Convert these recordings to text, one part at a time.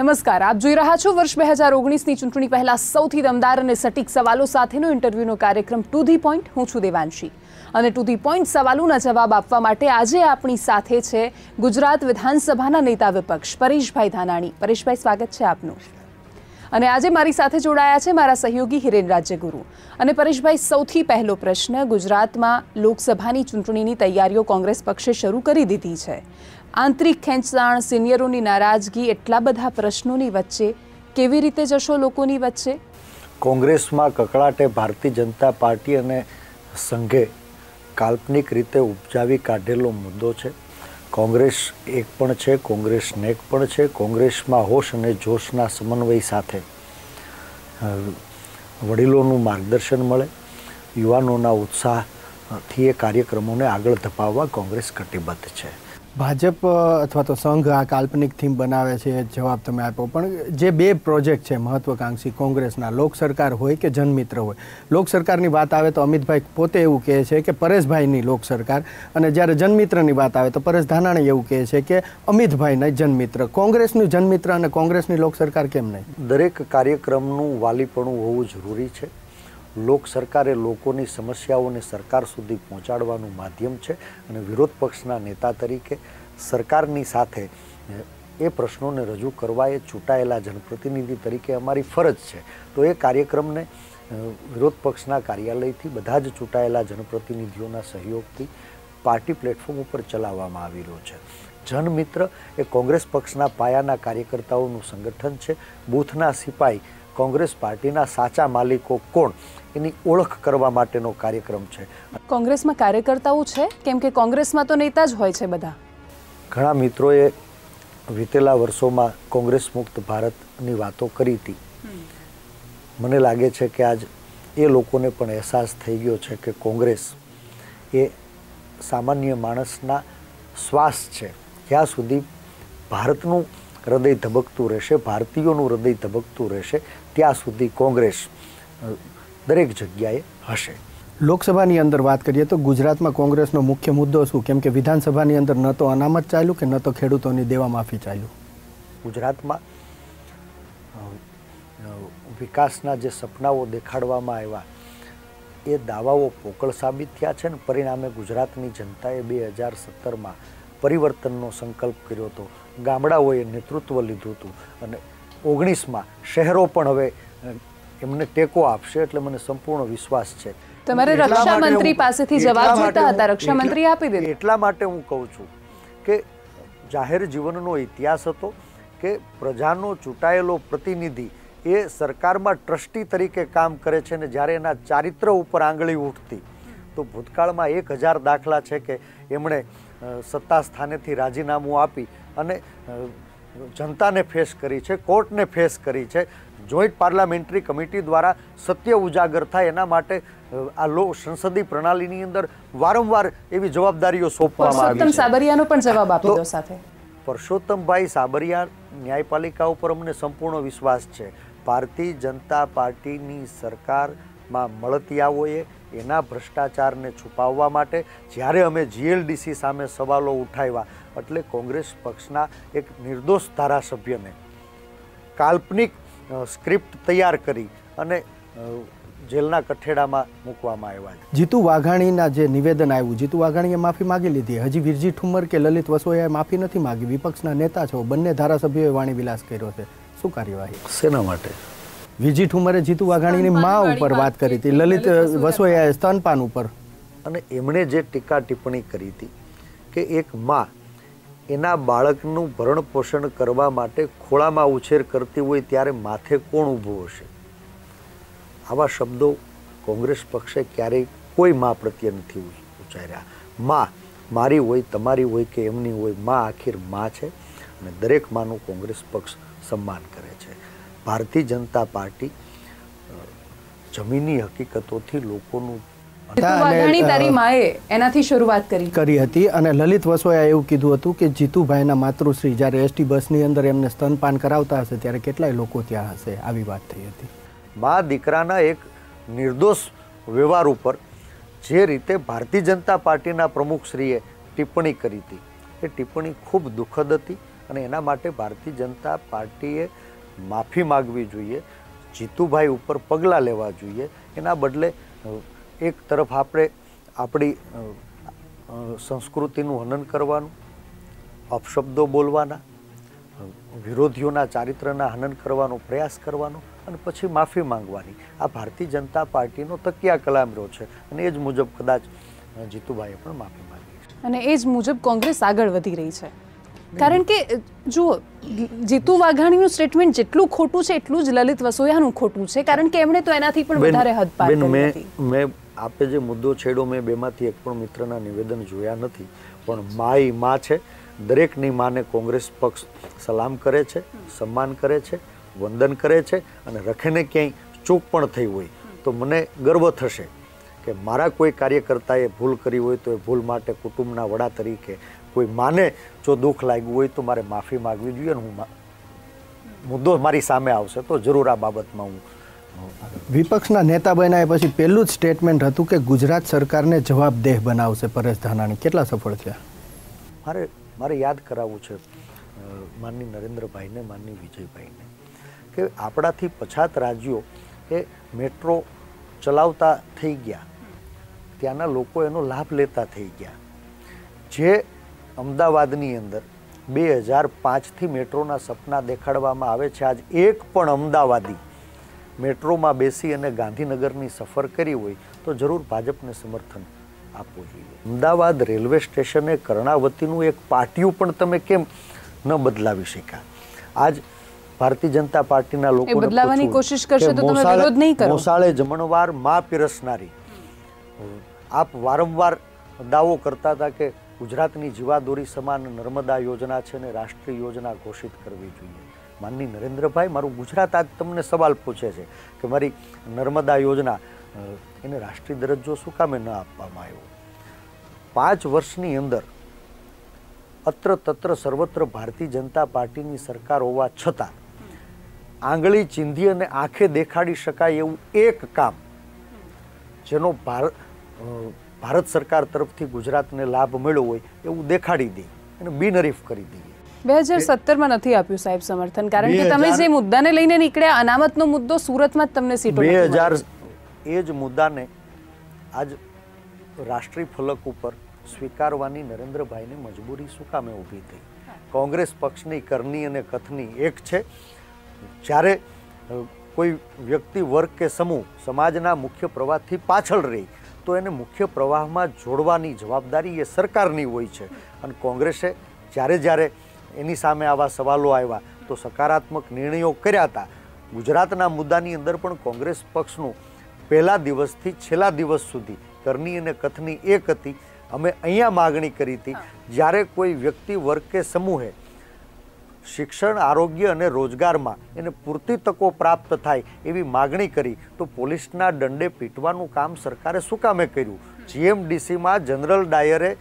નમસ્કાર, આપ જોઈ રહ્યા છો વર્ષ 2019ની ચૂંટણી પહેલા સૌથી દમદાર અને સટીક સવાલો સાથેનો ઇન્ટરવ્યુનો કાર્યક્રમ ટુ ધી પોઈન્ટ. હું છું દેવાંશી અને ટુ ધી પોઈન્ટ સવાલોના જવાબ આપવા માટે આજે આપણી સાથે છે ગુજરાત વિધાનસભાના નેતા વિપક્ષ પરેશભાઈ ધાનાણી. પરેશભાઈ, સ્વાગત છે આપનું. અને આજે મારી સાથે જોડાયા છે મારા સહયોગી હિરેન રાજ્યગુરુ. અને પરેશભાઈ, સૌથી પહેલો પ્રશ્ન, ગુજરાતમાં લોકસભાની ચૂંટણીની તૈયારીઓ કોંગ્રેસ પક્ષે શરૂ કરી દીધી છે. આંતરિક ખેંચતાણ, સિનિયરોની નારાજગી, એટલા બધા પ્રશ્નોની વચ્ચે કેવી રીતે જશો લોકોની વચ્ચે? કોંગ્રેસમાં કકળાટે ભારતીય જનતા પાર્ટી અને સંઘે કાલ્પનિક રીતે ઉપજાવી કાઢેલો મુદ્દો છે. કોંગ્રેસ એક પણ છે, કોંગ્રેસ નેક પણ છે. કોંગ્રેસમાં હોશ અને જોશના સમન્વય સાથે વડીલોનું માર્ગદર્શન મળે, યુવાનોના ઉત્સાહથી એ કાર્યક્રમોને આગળ ધપાવવા કોંગ્રેસ કટિબદ્ધ છે. ભાજપ અથવા તો સંઘ આ કાલ્પનિક થીમ બનાવે છે, જવાબ તમે આપ્યો. પણ જે બે પ્રોજેક્ટ છે મહત્વકાંક્ષી કોંગ્રેસના, લોક સરકાર હોય કે જનમિત્ર હોય, લોક સરકારની વાત આવે તો અમિતભાઈ પોતે એવું કહે છે કે પરેશભાઈની લોક સરકાર, અને જ્યારે જનમિત્રની વાત આવે તો પરેશ ધાનાણી એવું કહે છે કે અમિતભાઈના જનમિત્ર. કોંગ્રેસનું જનમિત્ર અને કોંગ્રેસની લોક સરકાર કેમ નહીં? દરેક કાર્યક્રમનું વાલીપણું હોવું જરૂરી છે. લોક સરકાર એ લોકોની સમસ્યાઓને સરકાર સુધી પહોંચાડવાનું માધ્યમ છે અને વિરોધ પક્ષના નેતા તરીકે સરકારની સાથે એ પ્રશ્નોને રજૂ કરવા એ ચૂંટાયેલા જનપ્રતિનિધિ તરીકે અમારી ફરજ છે. તો એ કાર્યક્રમને વિરોધ પક્ષના કાર્યાલયથી બધા જ ચૂંટાયેલા જનપ્રતિનિધિઓના સહયોગથી પાર્ટી પ્લેટફોર્મ ઉપર ચલાવવામાં આવી રહ્યો છે. જનમિત્ર એ કોંગ્રેસ પક્ષના પાયાના કાર્યકર્તાઓનું સંગઠન છે. બૂથના સિપાઈ કોંગ્રેસ પાર્ટીના સાચા માલિકો કોણ એની ઓળખ કરવા માટેનો કાર્યક્રમ છે. કોંગ્રેસમાં કાર્યકર્તાઓ છે? કેમ કે કોંગ્રેસમાં તો નેતા જ હોય છે બધા. ઘણા મિત્રોએ વીતેલા વર્ષોમાં કોંગ્રેસ મુક્ત ભારતની વાતો કરી હતી. મને લાગે છે કે આજ એ લોકોને પણ અહેસાસ થઈ ગયો છે કે કોંગ્રેસ એ સામાન્ય માણસના શ્વાસ છે. જ્યાં સુધી ભારતનું હૃદય ધબકતું રહેશે, ભારતીયોનું હૃદય ધબકતું રહેશે, ત્યાં સુધી કોંગ્રેસ દરેક જગ્યાએ હશે. લોકસભાની અંદર વાત કરીએ તો ગુજરાતમાં કોંગ્રેસનો મુખ્ય મુદ્દો શું? કેમ કે વિધાનસભાની અંદર ન તો અનામત ચાલ્યું કે ન તો ખેડૂતોની દેવા માફી ચાલ્યું. ગુજરાતમાં વિકાસના જે સપનાઓ દેખાડવામાં આવ્યા એ દાવાઓ પોકળ સાબિત થયા છે ને પરિણામે ગુજરાતની જનતાએ 2017માં પરિવર્તનનો સંકલ્પ કર્યો હતો. ગામડાઓએ નેતૃત્વ લીધું હતું અને 19માં શહેરો પણ હવે એમને ટેકો આપશે. એટલે મને સંપૂર્ણ વિશ્વાસ છે. તમારે રક્ષા મંત્રી પાસેથી જવાબ જોઈતા હતા, રક્ષા મંત્રી આપી દીધો. એટલા માટે હું કહું છું કે જાહેર જીવનનો ઇતિહાસ હતો કે પ્રજાનો ચૂંટાયેલો પ્રતિનિધિ એ સરકારમાં ટ્રસ્ટી તરીકે કામ કરે છે ને જ્યારે એના ચારિત્ર ઉપર આંગળી ઉઠતી તો ભૂતકાળમાં 1000 દાખલા છે કે એમણે સત્તા સ્થાનેથી રાજીનામું આપી અને જનતાને ફેસ કરી છે, કોર્ટને ફેસ કરી છે. જોઈન્ટ પાર્લામેન્ટરી કમિટી દ્વારા સત્ય ઉજાગર થાય એના માટે આ સંસદીય પ્રણાલીની અંદર વારંવાર એવી જવાબદારીઓ સોંપવામાં આવી છે. પરસોત્તમ સાબરિયાનો પણ જવાબ આપી દો સાથે. પરસોત્તમભાઈ સાબરિયા ન્યાયપાલિકા ઉપર અમને સંપૂર્ણ વિશ્વાસ છે. ભારતીય જનતા પાર્ટીની સરકારમાં મળતિયાઓએ એના ભ્રષ્ટાચારને છુપાવવા માટે જ્યારે અમે જીએલડીસી સામે સવાલો ઉઠાવ્યા એટલે કોંગ્રેસ પક્ષના એક નિર્દોષ ધારાસભ્યને કાલ્પનિક સ્ક્રિપ્ટ તૈયાર કરી અને જેલના કઠેડામાં મૂકવામાં આવ્યા. જીતુ વાઘાણીના જે નિવેદન આવ્યું, જીતુ વાઘાણીએ માફી માગી લીધી, હજી વિરજી ઠુમ્મર કે લલિત વસોયાએ માફી નથી માગી. વિપક્ષના નેતા છો, બંને ધારાસભ્યોએ વાણી વિલાસ કર્યો છે. શું કાર્યવાહી? શેના માટે? વિરજી ઠુમ્મરે જીતુ વાઘાણીની મા ઉપર વાત કરી હતી, લલિત વસોયાએ સ્તનપાન ઉપર. અને એમણે જે ટીકા ટિપ્પણી કરી હતી કે એક મા એના બાળકનું ભરણ પોષણ કરવા માટે ખોળામાં ઉછેર કરતી હોય ત્યારે માથે કોણ ઊભું હશે? આવા શબ્દો કોંગ્રેસ પક્ષે ક્યારેય કોઈ મા પ્રત્યે નથી ઉચ્ચાર્યા. મા મારી હોય, તમારી હોય કે એમની હોય, મા આખીર મા છે અને દરેક માનું કોંગ્રેસ પક્ષ સન્માન કરે છે. ભારતીય જનતા પાર્ટી જમીની હકીકતોથી લોકોનું એનાથી શરૂઆત કરી હતી. અને લલિત વસોયાએ એવું કીધું હતું કે જીતુભાઈના માતૃશ્રી જ્યારે એસટી બસની અંદર એમને સ્તનપાન કરાવતા હશે ત્યારે કેટલાય લોકો ત્યાં હશે, આવી વાત થઈ હતી. મા દીકરાના એક નિર્દોષ વ્યવહાર ઉપર જે રીતે ભારતીય જનતા પાર્ટીના પ્રમુખશ્રીએ ટિપ્પણી કરી હતી એ ટિપ્પણી ખૂબ દુઃખદ હતી અને એના માટે ભારતીય જનતા પાર્ટીએ માફી માગવી જોઈએ, જીતુભાઈ ઉપર પગલાં લેવા જોઈએ. એના બદલે એક તરફ આપણે આપણી સંસ્કૃતિનું હનન કરવાનું, અપશબ્દો બોલવાના, વિરોધીઓના ચારિત્રના હનન કરવાનો પ્રયાસ કરવાનો અને પછી માફી માંગવાની, આ ભારતીય જનતા પાર્ટીનો તકિયા કલામરો છે. અને એ જ મુજબ કદાચ જીતુભાઈએ પણ માફી માંગી છે અને એ જ મુજબ કોંગ્રેસ આગળ વધી રહી છે. કારણ કે જુઓ, જીતુ વાઘાણીનું સ્ટેટમેન્ટ જેટલું ખોટું છે એટલું જ લલિત વસોયાનું ખોટું છે, કારણ કે એમણે તો એનાથી પણ વધારે હદ પાર કરી હતી. મેં આપે જે મુદ્દો છેડો, મેં બેમાંથી એક પણ મિત્રના નિવેદન જોયા નથી, પણ માઈ માં છે. દરેકની માને કોંગ્રેસ પક્ષ સલામ કરે છે, સન્માન કરે છે, વંદન કરે છે. અને રખેને ક્યાંય ચૂક પણ થઈ હોય તો મને ગર્વ થશે કે મારા કોઈ કાર્યકર્તાએ ભૂલ કરી હોય તો એ ભૂલ માટે કુટુંબના વડા તરીકે કોઈ માને જો દુઃખ લાગ્યું હોય તો મારે માફી માગવી જોઈએ. અને હું મુદ્દો મારી સામે આવશે તો જરૂર આ બાબતમાં હું. વિપક્ષના નેતા બન્યા પછી પહેલું જ સ્ટેટમેન્ટ હતું કે ગુજરાત સરકારને જવાબદેહ બનાવશે પરેશ ધાનાણી. કેટલા સફળ થયા? મારે યાદ કરાવવું છે માનની નરેન્દ્રભાઈને, માનની વિજયભાઈને, કે આપણાથી પછાત રાજ્યો એ મેટ્રો ચલાવતા થઈ ગયા, ત્યાંના લોકો એનો લાભ લેતા થઈ ગયા. જે અમદાવાદની અંદર 2005થી મેટ્રોના સપના દેખાડવામાં આવે છે, આજ એક પણ અમદાવાદી મેટ્રોમાં બેસી અને ગાંધીનગરની સફર કરી હોય તો જરૂર ભાજપને સમર્થન આપવું જોઈએ. અમદાવાદ રેલવે સ્ટેશને કર્ણાવતીનું એક પાટિયું પણ તમે કેમ ન બદલાવી શક્યા? આજ ભારતીય જનતા પાર્ટીના લોકો બદલાવવાની કોશિશ કરશે તો તમે વિરોધ નહીં કરો. મોસાળે જમણવાર માં પીરસનારી, આપ વારંવાર દાવો કરતા હતા કે ગુજરાતની જીવાદોરી સમાન નર્મદા યોજના છે ને રાષ્ટ્રીય યોજના ઘોષિત કરવી જોઈએ. માનની નરેન્દ્રભાઈ, મારું ગુજરાત આજ તમને સવાલ પૂછે છે કે મારી નર્મદા યોજના એને રાષ્ટ્રીય દરજ્જો શું કામે ન આપવામાં આવ્યો? 5 વર્ષની અંદર અત્ર તત્ર સર્વત્ર ભારતીય જનતા પાર્ટીની સરકાર હોવા છતાં આંગળી ચીંધી અને આંખે દેખાડી શકાય એવું એક કામ જેનો ભારત સરકાર તરફથી ગુજરાતને લાભ મળ્યો હોય એવું દેખાડી દઈએ અને બિનહરીફ કરી દઈએ. 2017માં નથી આપ્યું સાહેબ સમર્થન, કારણ કે તમે જે મુદ્દાને લઈને નીકળ્યા, અનામતનો મુદ્દો, સુરતમાં જ તમને સીટો 2000 એ જ મુદ્દાને આજ રાષ્ટ્રીય ફલક ઉપર સ્વીકારવાની નરેન્દ્રભાઈને મજબૂરી શું કામે ઊભી થઈ? કોંગ્રેસ પક્ષની કરની અને કથની એક છે. જ્યારે કોઈ વ્યક્તિ, વર્ગ કે સમૂહ સમાજના મુખ્ય પ્રવાહથી પાછળ રહી તો એને મુખ્ય પ્રવાહમાં જોડવાની જવાબદારી એ સરકારની હોય છે. અને કોંગ્રેસે જ્યારે એની સામે આવા સવાલો આવ્યા તો સકારાત્મક નિર્ણયો કર્યા હતા. ગુજરાતના મુદ્દાની અંદર પણ કોંગ્રેસ પક્ષનું પહેલા દિવસથી છેલ્લા દિવસ સુધી કરની અને કથની એક હતી. અમે અહીંયા માગણી કરી હતી, જ્યારે કોઈ વ્યક્તિ, વર્ગ કે સમૂહે શિક્ષણ, આરોગ્ય અને રોજગારમાં એને પૂરતી તકો પ્રાપ્ત થાય એવી માગણી કરી તો પોલીસના દંડે પીટવાનું કામ સરકારે શું કામે કર્યું? જીએમડીસીમાં જનરલ ડાયરે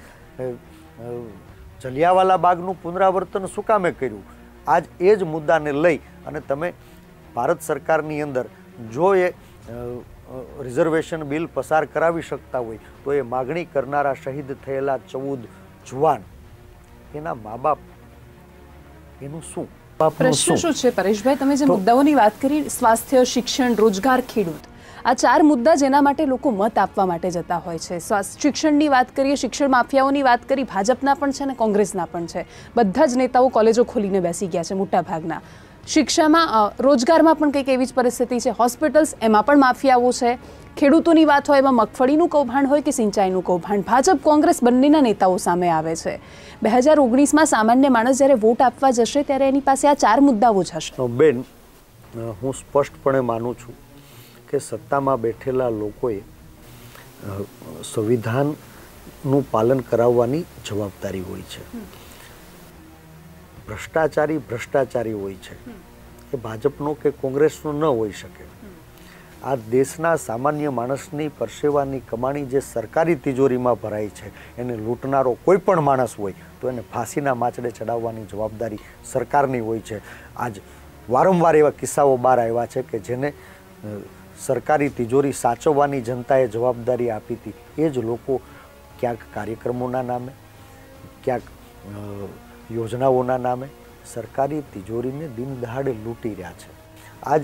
જલિયાવાલા બાગનું પુનરાવર્તન શું કામે કર્યું? આજ એ જ મુદ્દાને લઈ અને તમે ભારત સરકારની અંદર જો એ રિઝર્વેશન બિલ પસાર કરાવી શકતા હોય તો એ માગણી કરનારા શહીદ થયેલા 14 જુવાન, એના મા બાપ, એનું શું? પ્રશ્ન શું છે પરેશભાઈ? તમે જે મુદ્દાઓની વાત કરી, સ્વાસ્થ્ય, શિક્ષણ, રોજગાર, ખેડૂત, આ 4 મુદ્દા જેના માટે લોકો મત આપવા માટે જતા હોય છે. શિક્ષણની વાત કરીએ, શિક્ષણ માફિયાઓની વાત કરી, ભાજપના પણ છે ને કોંગ્રેસના પણ છે. બધા જ નેતાઓ કોલેજો ખોલીને બેસી ગયા છે મોટા ભાગના. શિક્ષામાં, રોજગારમાં પણ કંઈક એવી જ પરિસ્થિતિ છે. હોસ્પિટલ્સ, એમાં પણ માફિયાઓ છે. ખેડૂતોની વાત હોય, એમાં મગફળીનું કૌભાંડ હોય કે સિંચાઈનું કૌભાંડ, ભાજપ કોંગ્રેસ બંનેના નેતાઓ સામે આવે છે. 2019માં સામાન્ય માણસ જ્યારે વોટ આપવા જશે ત્યારે એની પાસે આ 4 મુદ્દાઓ જ હશે. બેન, હું સ્પષ્ટપણે માનું છું કે સત્તામાં બેઠેલા લોકોએ સંવિધાનનું પાલન કરાવવાની જવાબદારી હોય છે. ભ્રષ્ટાચારી હોય છે, એ ભાજપનો કે કોંગ્રેસનો ન હોઈ શકે. આ દેશના સામાન્ય માણસની પરસેવાની કમાણી જે સરકારી તિજોરીમાં ભરાય છે એને લૂંટનારો કોઈ પણ માણસ હોય તો એને ફાંસીના માચડે ચડાવવાની જવાબદારી સરકારની હોય છે. આજ વારંવાર એવા કિસ્સાઓ બહાર આવ્યા છે કે જેને સરકારી તિજોરી સાચવવાની જનતાએ જવાબદારી આપી હતી. એ જ લોકો ક્યાંક કાર્યક્રમોના નામે, ક્યાંક યોજનાઓના નામે, સરકારી તિજોરીને દિન દહાડે લૂંટી રહ્યા છે. આજ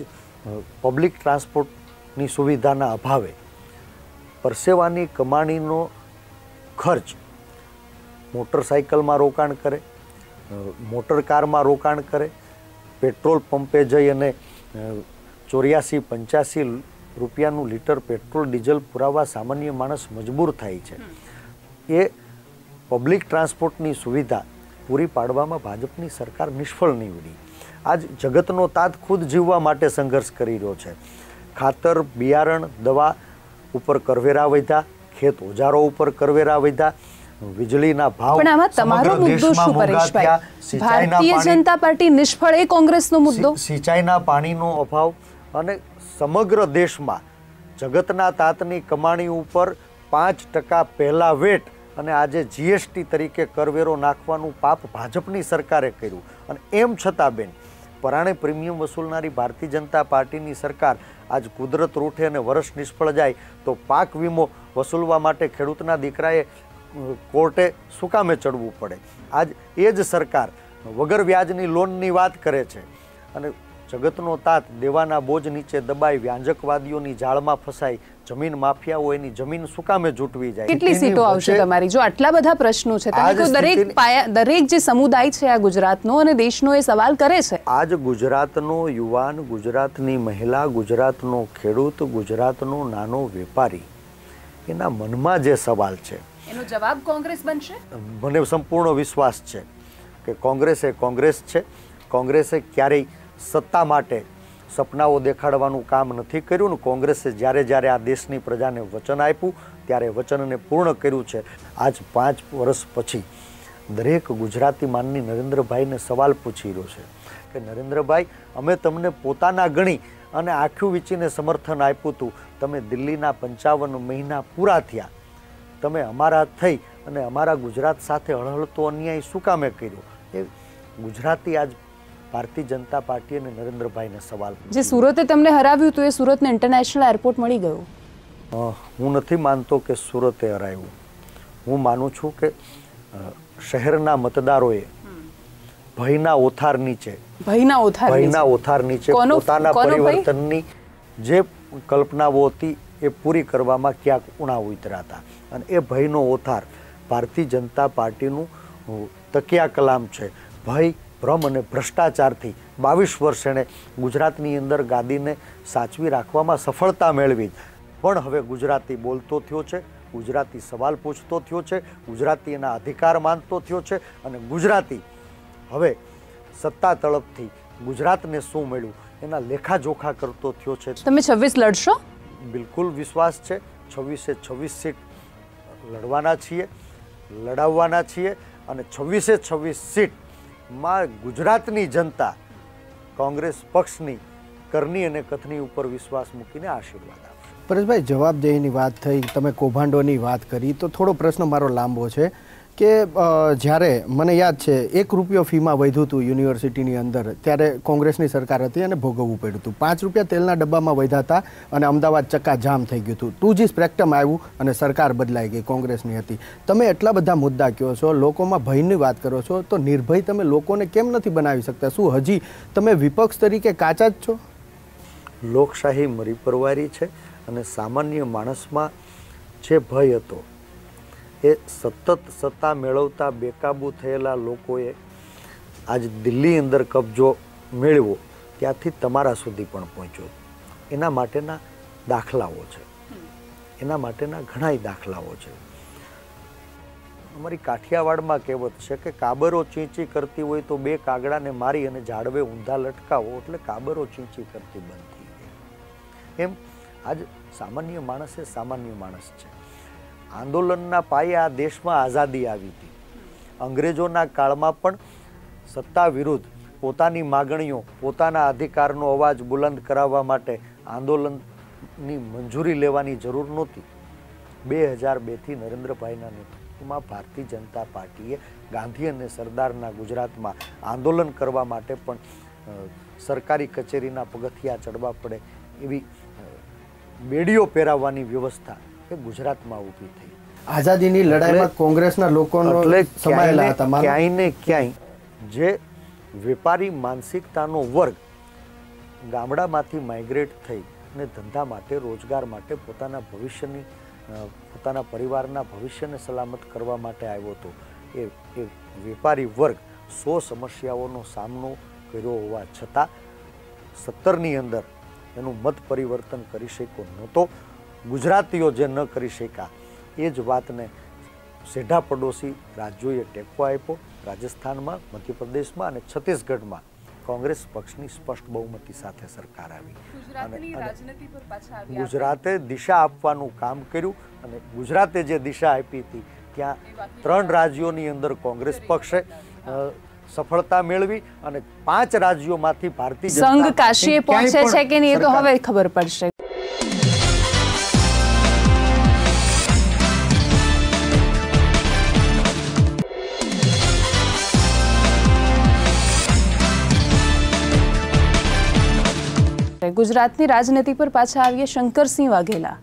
પબ્લિક ટ્રાન્સપોર્ટની સુવિધાના અભાવે પરસેવાની કમાણીનો ખર્ચ મોટરસાઇકલમાં રોકાણ કરે, મોટર કારમાં રોકાણ કરે, પેટ્રોલ પંપે જઈ અને 84-85 રૂપિયાનું લીટર પેટ્રોલ ડીઝલ પુરાવવા સામાન્ય માણસ મજબૂર થાય છે. એ પબ્લિક ટ્રાન્સપોર્ટની સુવિધા પૂરી પાડવામાં ભાજપની સરકાર નિષ્ફળ નીવડી. આજ જગતનો તાત ખુદ જીવવા માટે સંઘર્ષ કરી રહ્યો છે. ખાતર, બિયારણ, દવા ઉપર કરવેરા વધ્યા, ખેત ઓજારો ઉપર કરવેરા વધ્યા, વીજળીના ભાવ. પણ આમાં તમારો મુદ્દો શું પરેશભાઈ? ભારતીય જનતા પાર્ટી નિષ્ફળ એ કોંગ્રેસનો મુદ્દો? સિંચાઈના પાણીનો અભાવ અને સમગ્ર દેશમાં જગતના તાતની કમાણી ઉપર 5% પહેલા વેટ અને આજે જીએસટી તરીકે કરવેરો નાખવાનું પાપ ભાજપની સરકારે કર્યું. અને એમ છતાં બેન, પરાણે પ્રીમિયમ વસૂલનારી ભારતીય જનતા પાર્ટીની સરકાર આજ કુદરત રૂઠે અને વર્ષ નિષ્ફળ જાય તો પાક વીમો વસૂલવા માટે ખેડૂતના દીકરાએ કોર્ટે શું કામે ચડવું પડે? આજ એ જ સરકાર વગર વ્યાજની લોનની વાત કરે છે અને જગતનો તાત દેવાના બોજ નીચે દબાઈ વ્યાંજકવાદીઓની જાળમાં ફસાઈ જમીન માફિયાઓ એની જમીન શું કામે જૂટવી જાય? કેટલી સીટો આવશે તમારી? જો આટલા બધા પ્રશ્નો છે, દરેક જે સમુદાય છે આ ગુજરાતનો અને દેશનો એ સવાલ કરે છે. આજ ગુજરાતનો યુવાન, ગુજરાતની મહિલા, ગુજરાતનો ખેડૂત, ગુજરાતનો નાનો વેપારી, એના મનમાં જે સવાલ છે એનો જવાબ કોંગ્રેસ બનશે. મને સંપૂર્ણ વિશ્વાસ છે કે કોંગ્રેસ છે. કોંગ્રેસે ક્યારેય સત્તા માટે સપનાઓ દેખાડવાનું કામ નથી કર્યું ને કોંગ્રેસે જ્યારે આ દેશની પ્રજાને વચન આપ્યું ત્યારે વચનને પૂર્ણ કર્યું છે. આજ 5 વર્ષ પછી દરેક ગુજરાતી માનની નરેન્દ્રભાઈને સવાલ પૂછી રહ્યો છે કે નરેન્દ્રભાઈ, અમે તમને પોતાના ગણી અને આંખું વીંચીને સમર્થન આપ્યું હતું. તમે દિલ્હીના 55 મહિના પૂરા થયા, તમે અમારા થઈ અને અમારા ગુજરાત સાથે હળહળતો અન્યાય શું કામે કર્યો? એ ગુજરાતી આજ ભારતીય જનતા પાર્ટી અને નરેન્દ્રભાઈને સવાલ. જે સુરતે તમને હરાવ્યું હતું એ સુરતને ઇન્ટરનેશનલ એરપોર્ટ મળી ગયું. હું નથી માનતો કે સુરતે હરાવ્યું. હું માનું છું કે શહેરના મતદારોએ ભયના ઓથાર નીચે પોતાના પરિવર્તનની જે કલ્પનાઓ હતી એ પૂરી કરવામાં ક્યાંક ઉણા ઉતર્યા હતા અને એ ભયનો ઓથાર ભારતીય જનતા પાર્ટીનું તકિયા કલામ છે. ભય, ભ્રમ અને ભ્રષ્ટાચારથી 22 વર્ષ એણે ગુજરાતની અંદર ગાદીને સાચવી રાખવામાં સફળતા મેળવી. પણ હવે ગુજરાતી બોલતો થયો છે, ગુજરાતી સવાલ પૂછતો થયો છે, ગુજરાતી એના અધિકાર માનતો થયો છે અને ગુજરાતી હવે સત્તા તળપથી ગુજરાતને શું મળ્યું એના લેખાજોખા કરતો થયો છે. તમે 26 લડશો? બિલકુલ વિશ્વાસ છે. 26 સીટ લડવાના છીએ, લડાવવાના છીએ અને 26 સીટમાં ગુજરાતની જનતા કોંગ્રેસ પક્ષની કરની અને કથની ઉપર વિશ્વાસ મૂકીને આશીર્વાદ આપશે. પરેશભાઈ, જવાબદેહીની વાત થઈ, તમે કૌભાંડોની વાત કરી, તો થોડો પ્રશ્ન મારો લાંબો છે કે જ્યારે મને યાદ છે 1 રૂપિયો ફીમાં વધ્યું હતું યુનિવર્સિટીની અંદર, ત્યારે કોંગ્રેસની સરકાર હતી અને ભોગવવું પડ્યું હતું. 5 રૂપિયા તેલના ડબ્બામાં વધ્યા હતા અને અમદાવાદ ચક્કા જામ થઈ ગયું હતું. 2G સ્પેક્ટ્રમ આવ્યું અને સરકાર બદલાઈ ગઈ, કોંગ્રેસની હતી. તમે એટલા બધા મુદ્દા કહો છો, લોકોમાં ભયની વાત કરો છો, તો નિર્ભય તમે લોકોને કેમ નથી બનાવી શકતા? શું હજી તમે વિપક્ષ તરીકે કાચા જ છો? લોકશાહી મરી પરવારી છે અને સામાન્ય માણસમાં જે ભય હતો એ સતત સત્તા મેળવતા બેકાબૂ થયેલા લોકોએ આજ દિલ્હી અંદર કબજો મેળવ્યો ત્યાંથી તમારા સુધી પણ પહોંચ્યો. એના માટેના દાખલાઓ છે, એના માટેના ઘણાય દાખલાઓ છે. અમારી કાઠિયાવાડમાં કહેવત છે કે કાબરો ચીંચી કરતી હોય તો 2 કાગડાને મારી અને ઝાડવે ઊંધા લટકાવો એટલે કાબરો ચીંચી કરતી બંધ થઈ ગઈ. એમ આજ સામાન્ય માણસ એ સામાન્ય માણસ છે. આંદોલનના પાયે આ દેશમાં આઝાદી આવી હતી. અંગ્રેજોના કાળમાં પણ સત્તા વિરુદ્ધ પોતાની માગણીઓ, પોતાના અધિકારનો અવાજ બુલંદ કરાવવા માટે આંદોલનની મંજૂરી લેવાની જરૂર નહોતી. 2002થી નરેન્દ્રભાઈના નેતૃત્વમાં ભારતીય જનતા પાર્ટીએ ગાંધી અને સરદારના ગુજરાતમાં આંદોલન કરવા માટે પણ સરકારી કચેરીના પગથિયા ચડવા પડે એવી બેડીઓ પહેરાવવાની વ્યવસ્થા એ ગુજરાતમાં ઊભી થઈ. આઝાદીની લડાઈમાં કોંગ્રેસના લોકોનો સમાયેલા હતા. ક્યાંય ને ક્યાંય જે વેપારી માનસિકતાનો વર્ગ ગામડામાંથી માઇગ્રેટ થઈ અને ધંધા માટે, રોજગાર માટે, પોતાના પરિવારના ભવિષ્યને સલામત કરવા માટે આવ્યો હતો. એ વેપારી વર્ગ 100 સમસ્યાઓનો સામનો કર્યો હોવા છતાં 17ની અંદર એનું મત પરિવર્તન કરી શક્યો નહોતો. ગુજરાતીઓ જે ન કરી શક્યા એ જ વાતને સેઢા પડોશી રાજ્યોએ ટેકો આપ્યો. રાજસ્થાનમાં, મધ્યપ્રદેશમાં અને છત્તીસગઢમાં કોંગ્રેસ પક્ષની સ્પષ્ટ બહુમતી સાથે સરકાર આવી. ગુજરાતે દિશા આપવાનું કામ કર્યું અને ગુજરાતે જે દિશા આપી હતી ત્યાં 3 રાજ્યોની અંદર કોંગ્રેસ પક્ષે સફળતા મેળવી અને 5 રાજ્યોમાંથી ભારતીય જનતા સંઘ કાશીએ પહોંચે છે કે નહીં એ તો હવે ખબર પડશે. ગુજરાતની રાજનીતિ પર પાછા આવીએ. શંકરસિંહ વાઘેલા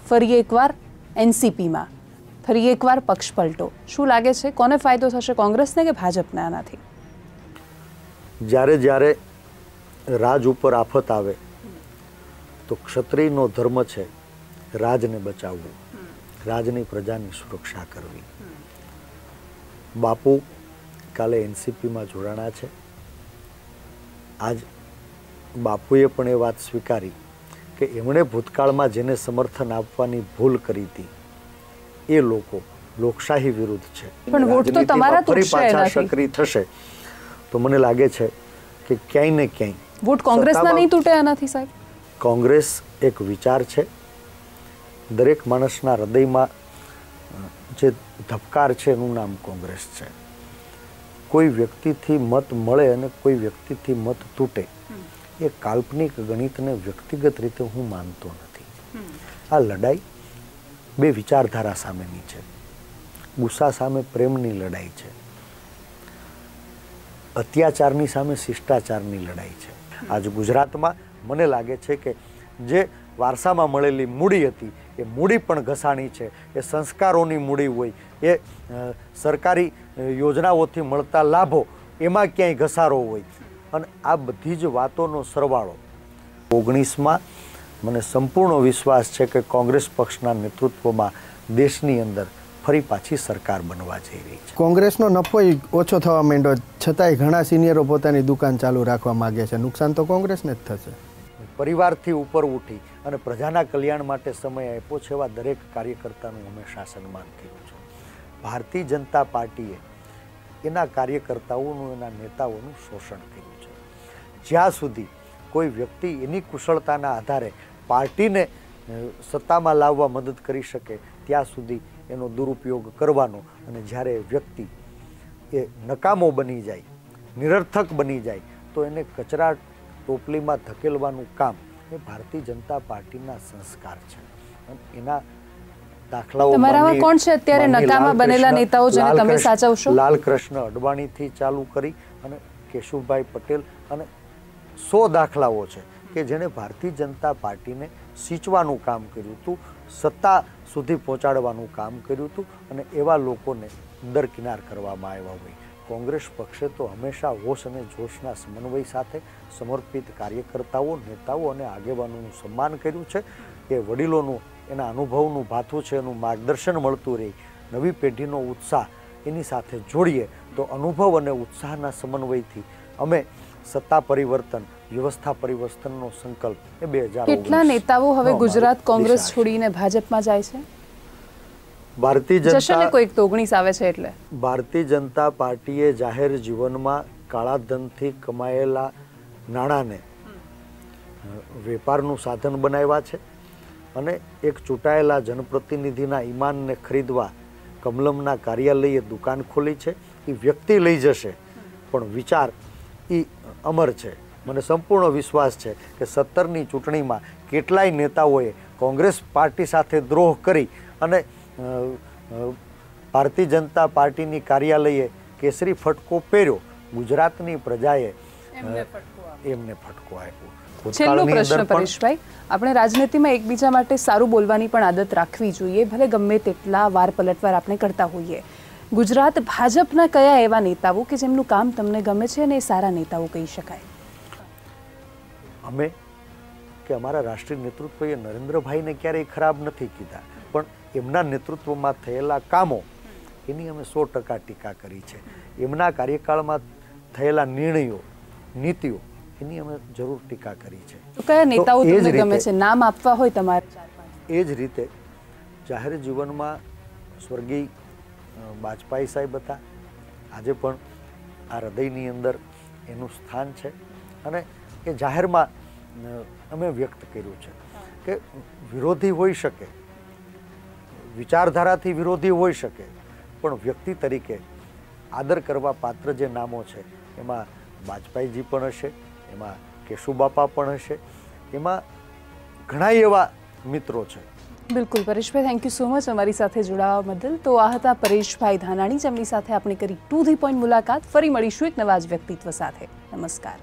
ફરી એકવાર એનસીપીમાં, ફરી એકવાર પક્ષ પલટો. શું લાગે છે કોને ફાયદો થશે, કોંગ્રેસને કે ભાજપને આનાથી? જ્યારે જ્યારે રાજ ઉપર આફત આવે તો ક્ષત્રિયનો ધર્મ છે રાજને બચાવવું, રાજની પ્રજાની સુરક્ષા કરવી. બાપુ કાલે એનસીપીમાં જોડાણા છે. આજ બાપુએ પણ એ વાત સ્વીકારી કે એમણે ભૂતકાળમાં જેને સમર્થન આપવાની ભૂલ કરી હતી એ લોકો લોકશાહી વિરુદ્ધ છે. પણ વોટ તો તમારા ફરી પાછા સક્રિય થશે તો મને લાગે છે કે ક્યાંય ને ક્યાંય વોટ કોંગ્રેસના નહીં તૂટે આનાથી સાહેબ. કોંગ્રેસ એક વિચાર છે. દરેક માણસના હૃદયમાં જે ધબકાર છે એનું નામ કોંગ્રેસ છે. કોઈ વ્યક્તિથી મત મળે અને કોઈ વ્યક્તિથી મત તૂટે એ કાલ્પનિક ગણિતને વ્યક્તિગત રીતે હું માનતો નથી. આ લડાઈ 2 વિચારધારા સામેની છે. ગુસ્સા સામે પ્રેમની લડાઈ છે. અત્યાચારની સામે શિષ્ટાચારની લડાઈ છે. આજ ગુજરાતમાં મને લાગે છે કે જે વારસામાં મળેલી મૂડી હતી એ મૂડી પણ ઘસાણી છે. એ સંસ્કારોની મૂડી હોય, એ સરકારી યોજનાઓથી મળતા લાભો એમાં ક્યાંય ઘસારો હોય અને આ બધી જ વાતોનો સરવાળો 19માં મને સંપૂર્ણ વિશ્વાસ છે કે કોંગ્રેસ પક્ષના નેતૃત્વમાં દેશની અંદર ફરી પાછી સરકાર બનવા જઈ રહી છે. કોંગ્રેસનો નફો ઓછો થવા માંડ્યો છતાંય ઘણા સિનિયરો પોતાની દુકાન ચાલુ રાખવા માંગે છે. નુકસાન તો કોંગ્રેસને જ થશે. પરિવારથી ઉપર ઉઠી અને પ્રજાના કલ્યાણ માટે સમય આપ્યો છે એવા દરેક કાર્યકર્તાનું હંમેશા સન્માન થયું છે. ભારતીય જનતા પાર્ટીએ એના કાર્યકર્તાઓનું, એના નેતાઓનું શોષણ કર્યું છે. જ્યાં સુધી કોઈ વ્યક્તિ એની કુશળતાના આધારે પાર્ટીને સત્તામાં લાવવા મદદ કરી શકે ત્યાં સુધી એનો દુરુપયોગ કરવાનો અને જ્યારે વ્યક્તિ એ નકામો બની જાય, નિરર્થક બની જાય તો એને કચરા ટોપલીમાં ધકેલવાનું કામ એ ભારતીય જનતા પાર્ટીના સંસ્કાર છે. એના દાખલાઓ તમારામાં કોણ છે અત્યારે નકામા બનેલા નેતાઓ જેને તમે સાચવશો? લાલકૃષ્ણ અડવાણીથી ચાલુ કરી અને કેશુભાઈ પટેલ અને 100 દાખલાઓ છે કે જેણે ભારતીય જનતા પાર્ટીને સિંચવાનું કામ કર્યું હતું, સત્તા સુધી પહોંચાડવાનું કામ કર્યું હતું અને એવા લોકોને દરકિનાર કરવામાં આવ્યા હોય. કોંગ્રેસ પક્ષે તો હંમેશા હોશ અને જોશના સમન્વય સાથે સમર્પિત કાર્યકર્તાઓ, નેતાઓ અને આગેવાનોનું સન્માન કર્યું છે. એ વડીલોનું, એના અનુભવનું ભાથું છે, એનું માર્ગદર્શન મળતું રહે. નવી પેઢીનો ઉત્સાહ એની સાથે જોડીએ તો અનુભવ અને ઉત્સાહના સમન્વયથી અમે સત્તા પરિવર્તન, વ્યવસ્થા પરિવર્તનનો સંકલ્પ એ 2000 કેટલા નેતાઓ હવે ગુજરાત કોંગ્રેસ છોડીને ભાજપમાં જાય છે? ભારતીય જનતા પાર્ટીએ જાહેર જીવનમાં કાળા ધનથી કમાયેલા નાણાંને વેપારનું સાધન બનાવ્યા છે અને એક ચૂંટાયેલા જનપ્રતિનિધિના ઈમાનને ખરીદવા કમલમના કાર્યાલયે દુકાન ખોલી છે. એ વ્યક્તિ લઈ જશે પણ વિચાર એ અમર છે. મને સંપૂર્ણ વિશ્વાસ છે કે 17ની ચૂંટણીમાં કેટલાય નેતાઓએ કોંગ્રેસ પાર્ટી સાથે દ્રોહ કરી અને ભારતીય જનતા પાર્ટીની કાર્યાલયે કેસરી ફટકો પહેર્યો. ગુજરાતની પ્રજાએ એમને ફટકો આપ્યો. છેલ્લો પ્રશ્ન પરેશભાઈ, આપણે રાજનીતિમાં એકબીજા માટે સારું બોલવાની પણ આદત રાખવી જોઈએ, ભલે ગમે તેટલા વાર પલટવાર આપણે કરતા હોઈએ. ગુજરાત ભાજપના કયા એવા નેતાઓ કે જેમનું કામ તમને ગમે છે અને એ સારા નેતાઓ કહી શકાય? અમે કે અમારા રાષ્ટ્રીય નેતૃત્વએ નરેન્દ્રભાઈને ક્યારેય ખરાબ નથી કીધા, પણ એમના નેતૃત્વમાં થયેલા કામો એની અમે 100% ટીકા કરી છે. એમના કાર્યકાળમાં થયેલા નિર્ણયો, નીતિઓ એની અમે જરૂર ટીકા કરી છે. તો કયા નેતાઓ તમને ગમે છે? નામ આપવા હોય તમારે. એ જ રીતે જાહેર જીવનમાં સ્વર્ગીય વાજપેયી સાહેબ હતા. આજે પણ આ હૃદયની અંદર એનું સ્થાન છે અને એ જાહેરમાં અમે વ્યક્ત કર્યું છે કે વિરોધી હોઈ શકે, વિચારધારાથી વિરોધી હોઈ શકે, પણ વ્યક્તિ તરીકે આદર કરવા પાત્ર જે નામો છે એમાં વાજપેયીજી પણ હશે, એમાં કેશુબાપા પણ હશે, એમાં ઘણા એવા મિત્રો છે. બિલકુલ પરેશભાઈ, થેન્ક યુ સો મચ અમારી સાથે જોડાવા બદલ. તો આ હતા પરેશભાઈ ધાનાણી, જેમની સાથે આપણે કરી ટુ ધી પોઈન્ટ મુલાકાત. ફરી મળીશું એક નવા જ વ્યક્તિત્વ સાથે. નમસ્કાર.